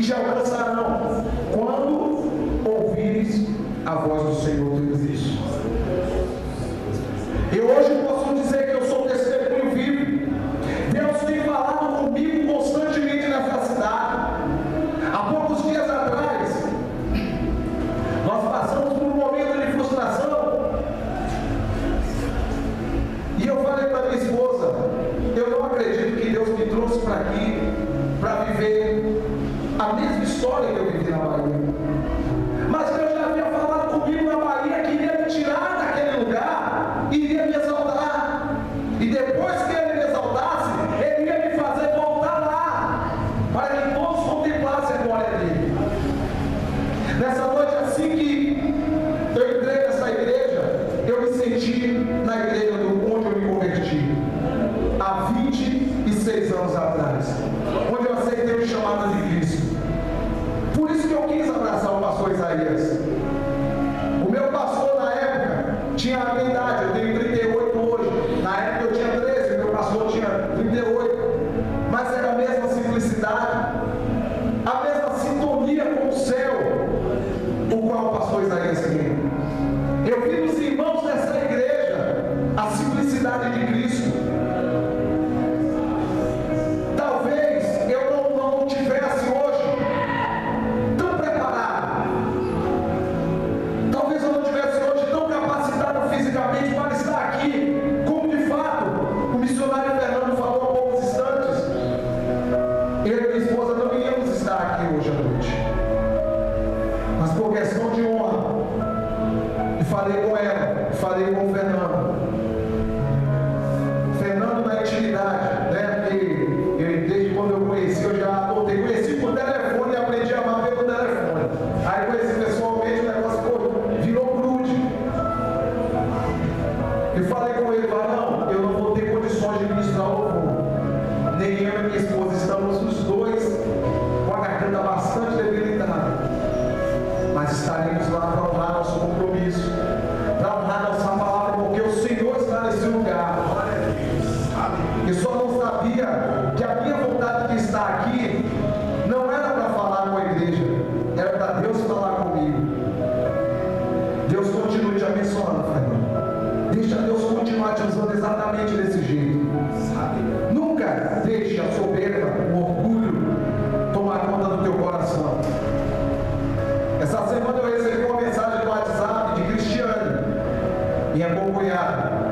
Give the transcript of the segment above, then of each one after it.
te alcançarão quando ouvires a voz do Senhor teu Deus. Eu hoje posso dizer que eu sou testemunho vivo. Deus tem falado comigo constantemente nessa cidade. Há poucos dias atrás, nós passamos por um momento de frustração. E eu falei para minha esposa, eu não acredito que Deus me trouxe para aqui para viver a mesma história que eu vivi na Bahia. Mas Deus já havia falado comigo na Bahia que iria me tirar daquele lugar, iria me exaltar. E depois que Ele me exaltasse, Ele ia me fazer voltar lá, para que todos contemplassem a glória dEle. Nessa noite, assim que eu entrei nessa igreja, eu me senti na igreja onde eu me converti, há 26 anos atrás, onde eu aceitei o chamado de Cristo. Por isso que eu quis abraçar o pastor Isaías. O meu pastor na época tinha a minha idade, eu tenho 38 hoje. Na época eu tinha 13, o meu pastor tinha 38. Mas era a mesma simplicidade, a mesma sintonia com o céu, o qual o pastor Isaías tinha. Eu vi nos irmãos dessa igreja a simplicidade de Cristo. Talvez eu não tivesse hoje tão preparado, talvez eu não tivesse hoje tão capacitado fisicamente para estar aqui, como de fato o missionário Fernando falou há poucos instantes. Eu e minha esposa não iríamos estar aqui hoje à noite, mas por questão de honra, falei com ela, falei com o Fernando. Fernando na intimidade, né? Desde quando eu conheci, eu já adotei. Conheci por telefone e aprendi a amar pelo telefone. Aí conheci pessoalmente, o negócio virou grude. E falei com ele, não, eu não vou ter condições de ministrar o louvor. Nem eu e minha esposa estamos os dois com a garganta bastante debilitada. Mas estaremos lá para honrar nosso compromisso, para honrar nossa palavra, porque o Senhor está nesse lugar. Eu só não sabia que a minha vontade de estar aqui não era para falar com a igreja, era para Deus falar comigo. Deus continue te abençoando, Fernando. Deixa Deus continuar te usando exatamente desse jeito. Nunca deixe a soberba, o orgulho tomar conta do teu coração. Essa semana eu recebi uma mensagem do WhatsApp de Cristiane, minha concunhada.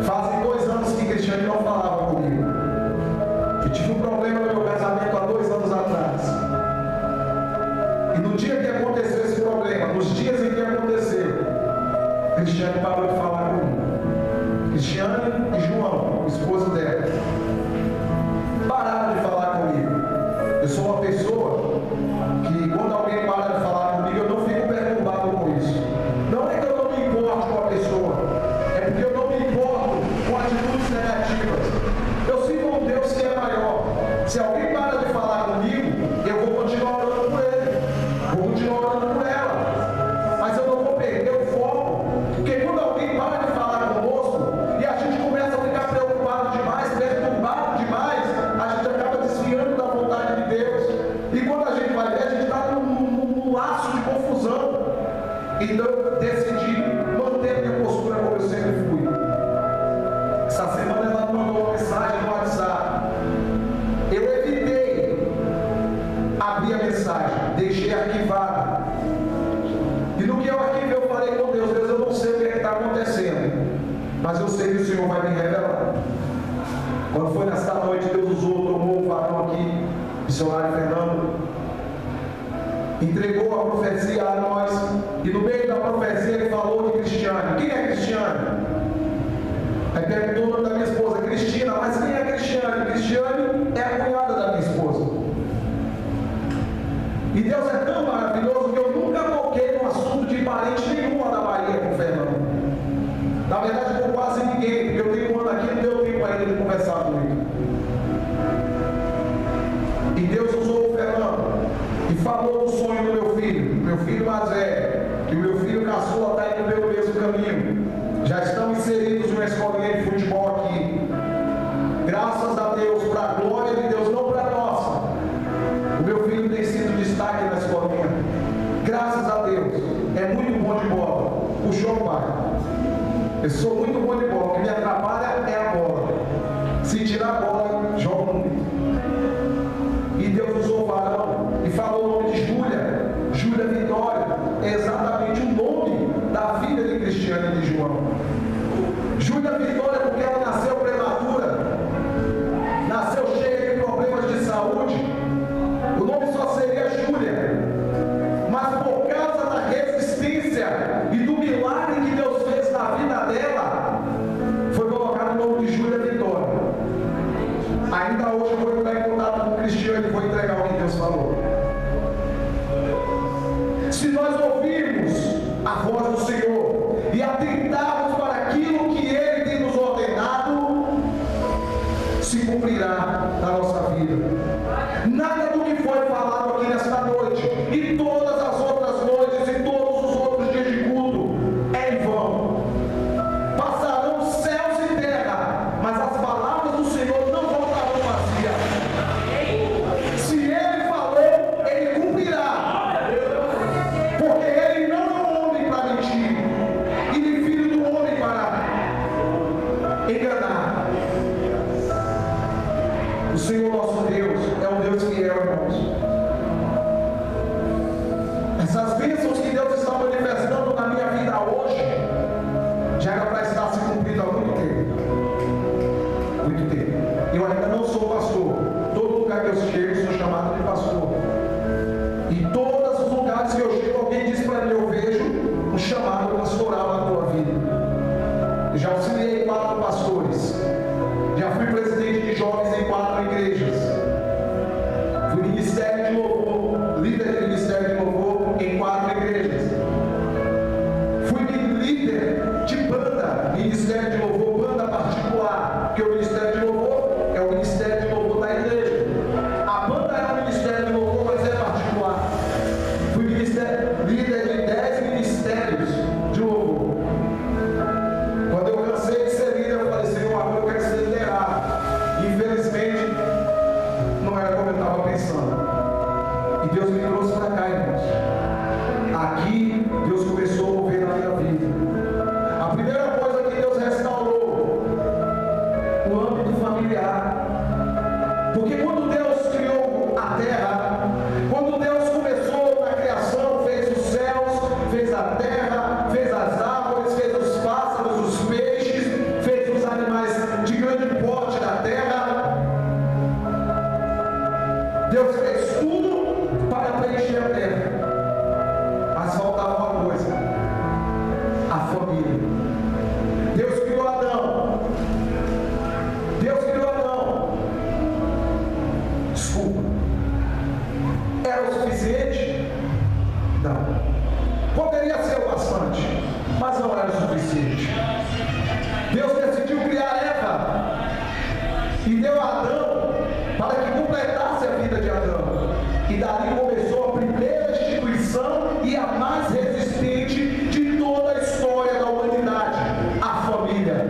Fazem 2 anos que Cristiane não falava comigo. Eu tive um problema no meu casamento há 2 anos atrás. E no dia que aconteceu esse problema, nos dias em que aconteceu, Cristiane parou de falar comigo. Cristiane e João, o esposo dela, pararam de falar comigo. Eu sou uma pessoa que quando alguém para de falar comigo, eu não fico perturbado com isso. Não é que eu não me importo com a pessoa, é porque eu não me importo com atitudes negativas. Eu sirvo um Deus que é maior. Se alguém para de falar comigo, eu vou continuar orando por ele, vou continuar orando por ela, mas eu não vou perder o foco, porque quando alguém para de falar conosco e a gente começa a ficar preocupado demais, perturbado demais, a gente acaba desviando da vontade de Deus. E quando a gente vai ver, a gente está num laço de confusão. Então eu decidi manter a minha postura como eu sempre fui. Essa semana ela me mandou uma mensagem no WhatsApp. Eu evitei abrir a mensagem, deixei arquivada. E no que eu arquivei, eu falei com Deus, eu não sei o que está acontecendo, mas eu sei que o Senhor vai me revelar. Quando foi nesta noite, Deus tomou um varão aqui, missionário Fernando, entregou a profecia a nós, e no meio da profecia ele falou de Cristiane. Quem é Cristiane? Aí perguntou o nome da minha esposa, Cristina. Mas quem é Cristiane? Cristiane é a cunhada da minha esposa. E Deus é tão maravilhoso que eu nunca toquei no assunto de parente nenhuma da Bahia com o Fernando. Na verdade, com quase ninguém, porque eu tenho um ano aqui e não deu tempo ainda de conversar comigo. E Deus usou o Fernando e falou do sonho do meu filho mais velho, que o meu filho caçula está indo pelo mesmo caminho. Já estão inseridos numa escolinha de futebol aqui. Graças a Deus, para a glória de Deus, não para a nossa, Eu sou muito bom de bola, o que me atrapalha é a bola. Se tirar a bola, jogo muito. E Deus usou o varão e falou o nome de Júlia Vitória, é exatamente o nome da filha de Cristiano e de João. Júlia Vitória, porque ela nasceu prematura, nasceu cheia de problemas de saúde, o nome só seria Júlia, mas por causa da resistência e do milagre que Deus fez na vida dela, foi colocado o nome de Júlia Vitória. Ainda hoje eu vou entrar em contato com o Cristiano e vou entregar o que Deus falou. Se nós ouvirmos a voz do Senhor e atentarmos para aquilo que Ele tem nos ordenado, se cumprirá na nossa vida. Nada do que foi falado aqui nesta noite e todas as outras noites e todos os outros dias de culto é em vão. Passarão céus e terra, mas as palavras do Senhor não voltarão vazias. Se Ele falou, Ele cumprirá, porque Ele não é um homem para mentir e nem filho do homem para enganar. O Senhor nosso Deus é um Deus fiel, irmãos. Essas bênçãos que Deus está manifestando na minha vida hoje já era para estar se cumprindo há muito tempo. Muito tempo. Eu ainda não sou pastor. Todo lugar que eu chego, sou chamado de pastor. E todos os lugares que eu chego, alguém diz para mim: eu vejo um chamado pastoral na tua vida. Eu já auxiliei 4 pastores. Já fui presidente de jovens em 4 igrejas. Fui ministério de louvor, líder de ministério de louvor em 4 igrejas. Fui líder de banda, ministério de louvor, banda particular, porque o ministério de louvor é o ministério de louvor da igreja. A banda é um ministério de louvor, mas é particular. Fui líder de 10 ministérios de louvor. Quando eu cansei de ser líder, eu falei: Senhor, agora eu quero ser liderado. Infelizmente, não era como eu estava pensando. E Deus me trouxe para cá, irmãos. Aqui, Deus começou a mover na minha vida. A primeira coisa que Deus restaurou, o âmbito familiar. Porque quando Deus criou a terra, quando Deus começou na criação, fez os céus, fez a terra, fez as árvores, fez os pássaros, os peixes, fez os animais de grande porte da terra. Deus fez tudo para preencher a terra. Mas faltava uma coisa: a família. Deus criou Adão. Deus criou Adão. Desculpa. Era o suficiente? Não. Poderia ser o bastante, mas não era o suficiente. Deus decidiu criar Eva e deu a Adão para que completasse a vida de Adão. E dali começou a primeira instituição e a mais resistente de toda a história da humanidade: a família.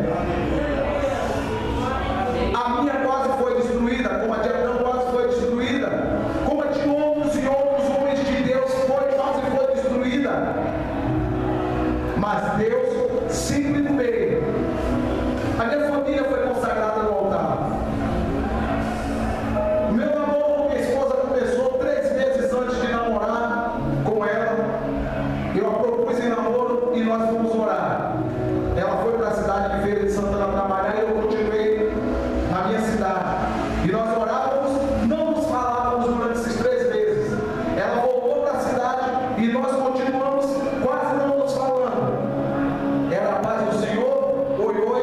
A minha quase foi destruída, como a de Adão quase foi destruída, como a de outros e outros homens de Deus quase foi destruída. Mas Deus sempre no meio. A minha família foi consagrada no altar. O meu namoro com minha esposa começou 3 meses antes de namorar com ela. Eu a propus em namoro e nós fomos orar. Ela foi para a cidade de Feira de Santana trabalhar e eu continuei na minha cidade. E nós orávamos, não nos falávamos durante esses 3 meses. Ela voltou para a cidade e nós continuamos quase não nos falando. Era a paz do Senhor, oi, oi.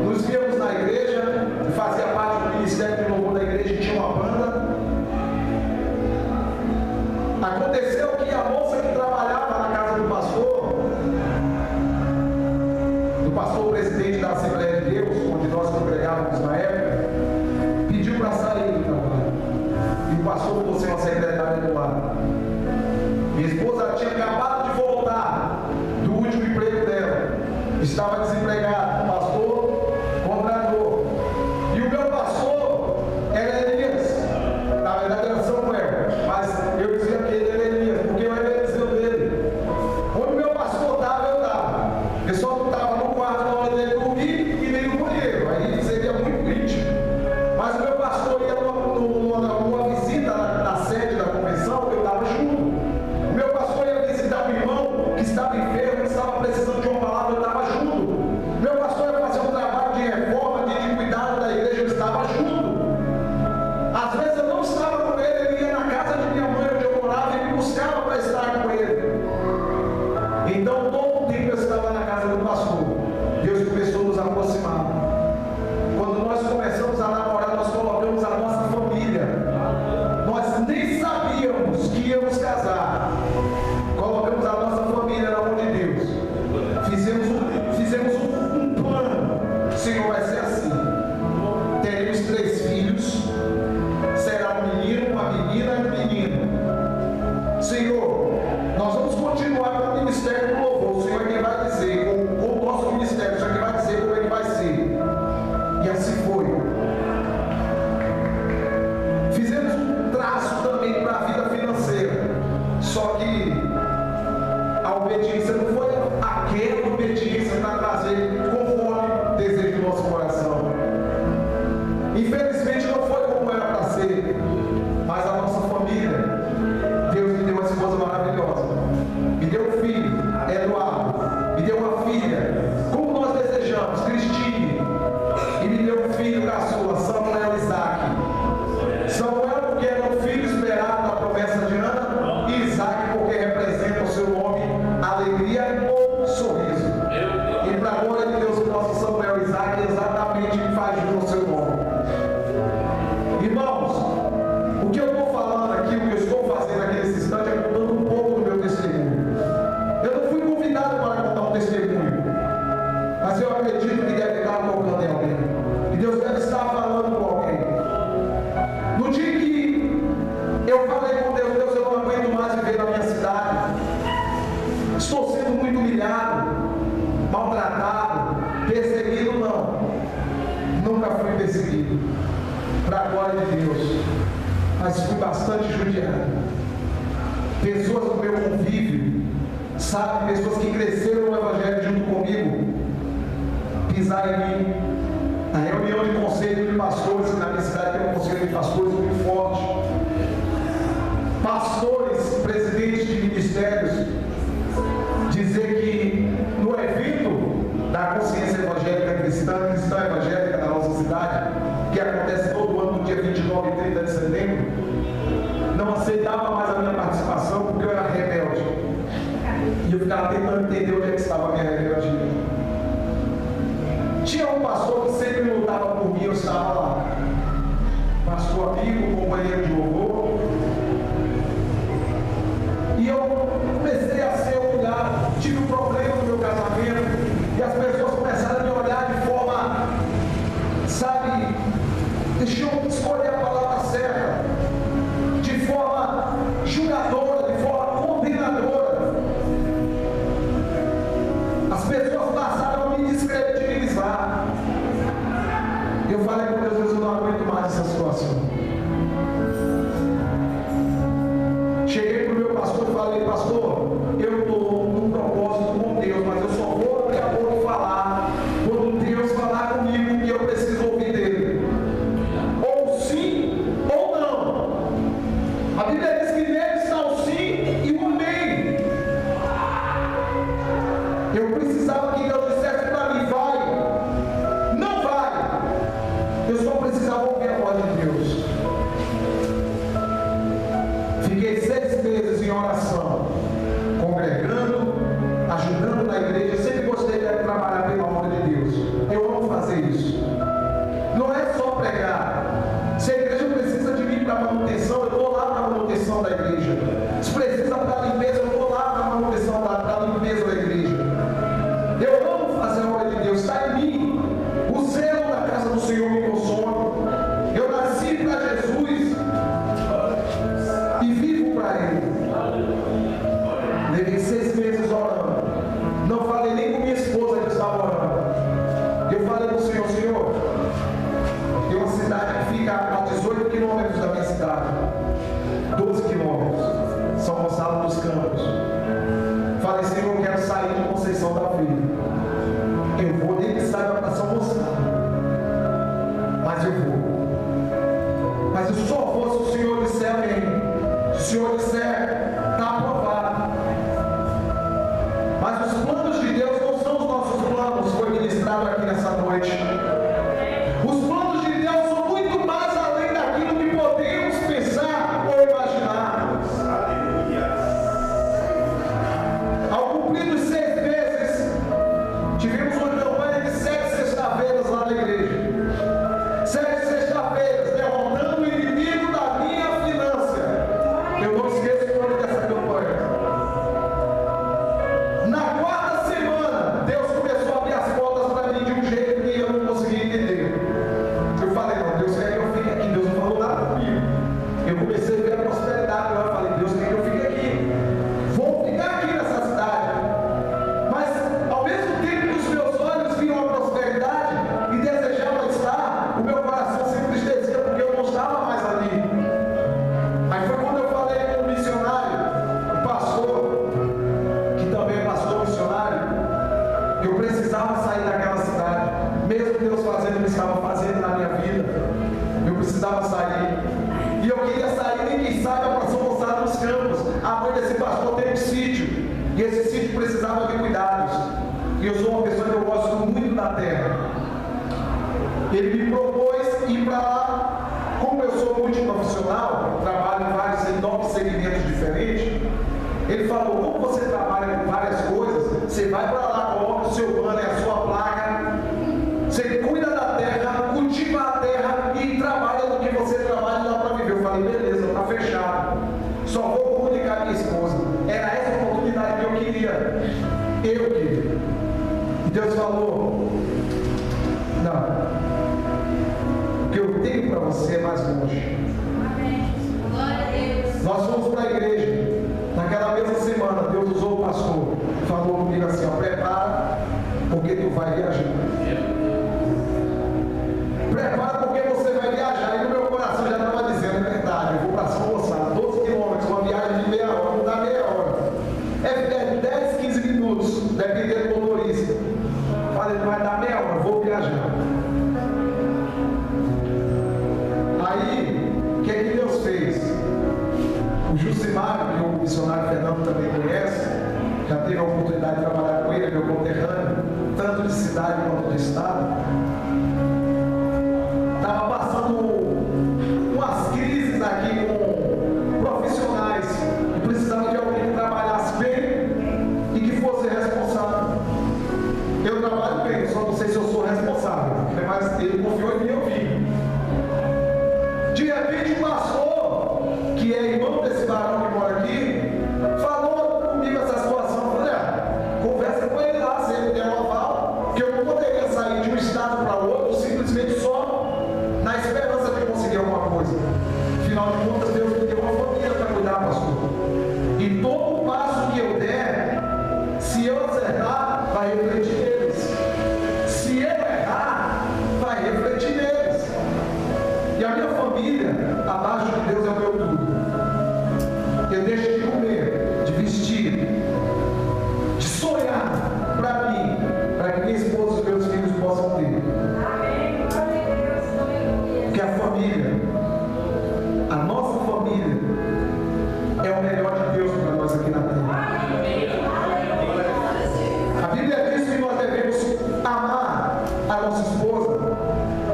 Nos víamos na igreja, fazia parte do ministério de louvor da igreja, tinha uma banda. Aconteceu que a moça que trabalhava na casa do pastor presidente da Assembleia de Deus, onde nós congregávamos na época, pediu para sair do trabalho. E o pastor ficou sem uma secretária do lado. Minha esposa tinha acabado de voltar do último emprego dela, estava desempregada. O pastor contratou. E o meu pastor era Elias. Na verdade era Samuel, mas eu dizia que ele era Elias. glória de Deus, mas fui bastante judiado. Pessoas do meu convívio, sabe, pessoas que cresceram no Evangelho junto comigo, pisar em mim. Na reunião de conselho de pastores, que na minha cidade tem um conselho de pastores muito forte. Pastores, presidentes de ministérios, dizer que no evento da consciência evangélica cristã evangélica da nossa cidade, que acontece todo ano no dia 29 e 30 de setembro, não aceitava mais a minha participação porque eu era rebelde. E eu ficava tentando entender onde é que estava a minha rebeldia. Tinha um pastor que sempre lutava por mim, eu estava lá. Pastor amigo, companheiro de louvor. E eu comecei a ser humilhado. Tive um problema no meu casamento. E as pessoas começaram a me olhar de forma, sabe, deixa eu escolher a palavra certa, de forma julgadora, de forma condenadora. As pessoas passaram a me descredibilizar. Eu falei com Deus, eu não aguento mais essa situação. Cheguei para o meu pastor e falei: pastor, eu estou num propósito com Deus, mas eu só vou daqui a pouco falar quando Deus falar comigo, que eu preciso ouvir dele. Ou sim ou não. A Bíblia diz que nele está o sim e o amém. Eu precisava que Deus dissesse para mim: vai, não vai. Eu só precisava ouvir a voz de Deus. Fiquei 6 meses em oração, congregando, ajudando na igreja. Eu sempre gostei de trabalhar pela obra de Deus. Eu amo fazer isso. Não é só pregar. Se a igreja precisa de mim para manutenção, eu estou lá para a manutenção da igreja. Se precisa para limpeza, eu estou lá para a manutenção para a limpeza da igreja. Eu amo fazer a obra de Deus. Está em mim. O zelo da casa do Senhor me consome. Eu nasci para Jesus e vivo para Ele. Levei 6 meses orando. Não falei nem com minha esposa que estava orando. Eu falei para o Senhor: Senhor, tem uma cidade que fica a 18 quilômetros da minha cidade, 12 quilômetros, São Gonçalo dos Campos. Falei: Senhor, eu quero sair de Conceição da Filha. Eu vou, nem que saiba para São Gonçalo, mas eu vou. Mas eu só vou se o Senhor disser amém. Se o Senhor disser, está aprovado. Mas os planos de Deus não são os nossos planos, foi ministrado aqui nessa noite. Os planos de Deus são muito mais além daquilo que podemos pensar ou imaginar. Ao cumprir os 6 meses, tivemos uma campanha de 7 sexta-feiras lá na igreja. 7 sexta-feiras, derrotando o inimigo da minha finança. Eu não esqueço o nome dessa campanha. Na 4ª semana, Deus começou a abrir as portas para mim de um jeito que eu não conseguia entender. Eu falei: não, Deus quer que eu fique aqui. Deus não falou nada comigo. Eu comecei a ver a prosperidade. Eu falei: Deus quer que eu fique aqui. Vou ficar aqui nessa cidade. Mas ao mesmo tempo que os meus olhos viam a prosperidade e desejavam estar, o meu coração se entristecia porque eu não estava mais ali. Aí foi quando eu falei com o missionário, o pastor, que também é pastor missionário, que eu precisava sair daquela cidade, mesmo Deus fazendo o que estava fazendo na minha vida. Eu precisava sair. E eu queria sair, nem quem sabe, para São Gonçalo dos Campos. A mãe desse pastor tem um sítio, e esse sítio precisava de cuidados. E eu sou uma pessoa que eu gosto muito da terra. Ele me propôs ir para lá. Como eu sou multiprofissional, trabalho em 9 segmentos diferentes, ele falou: como você trabalha com várias coisas, você vai para lá, coloca o seu banner, a sua placa, você cuida da terra, cultiva a terra e trabalha no que você trabalha e dá para viver. Eu falei: beleza, está fechado. Só vou comunicar a minha esposa. Era essa oportunidade que eu queria. E Deus falou: não. O que eu tenho para você é mais longe. Nós fomos para a igreja. Naquela mesma semana, Deus usou o pastor. Falou comigo assim: ó, prepara, porque tu vai viajar. Prepara, porque você vai viajar. E no meu coração O Jucimário, que o missionário Fernando também conhece, já teve a oportunidade de trabalhar com ele, meu conterrâneo, tanto de cidade quanto de estado, estava passando umas crises aqui com profissionais que precisavam de alguém que trabalhasse bem e que fosse responsável. Eu trabalho bem, só não sei se eu sou responsável, mas ele confiou em mim, eu vim. De repente, o pastor, que é irmão desse varão que mora aqui, falou comigo essa situação. Eu falei, conversa com ele lá, se ele der um aval, que eu não poderia sair de um estado para outro simplesmente só na esperança de conseguir alguma coisa. Afinal de contas, Deus me deu uma família para cuidar, pastor. E todo passo que eu der, se eu acertar, vai refletir neles. Se eu errar, vai refletir neles. E a minha família, abaixo de Deus, é o meu tudo. Eu deixo de comer, de vestir, de sonhar para mim, para que minha esposa e os meus filhos possam ter. Porque a família, a nossa família, é o melhor de Deus para nós aqui na terra. A Bíblia diz que nós devemos amar a nossa esposa,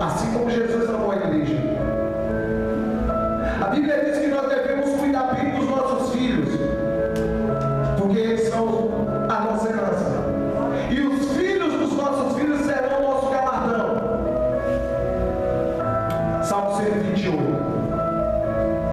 assim como Jesus amou a igreja. A Bíblia diz que nós devemos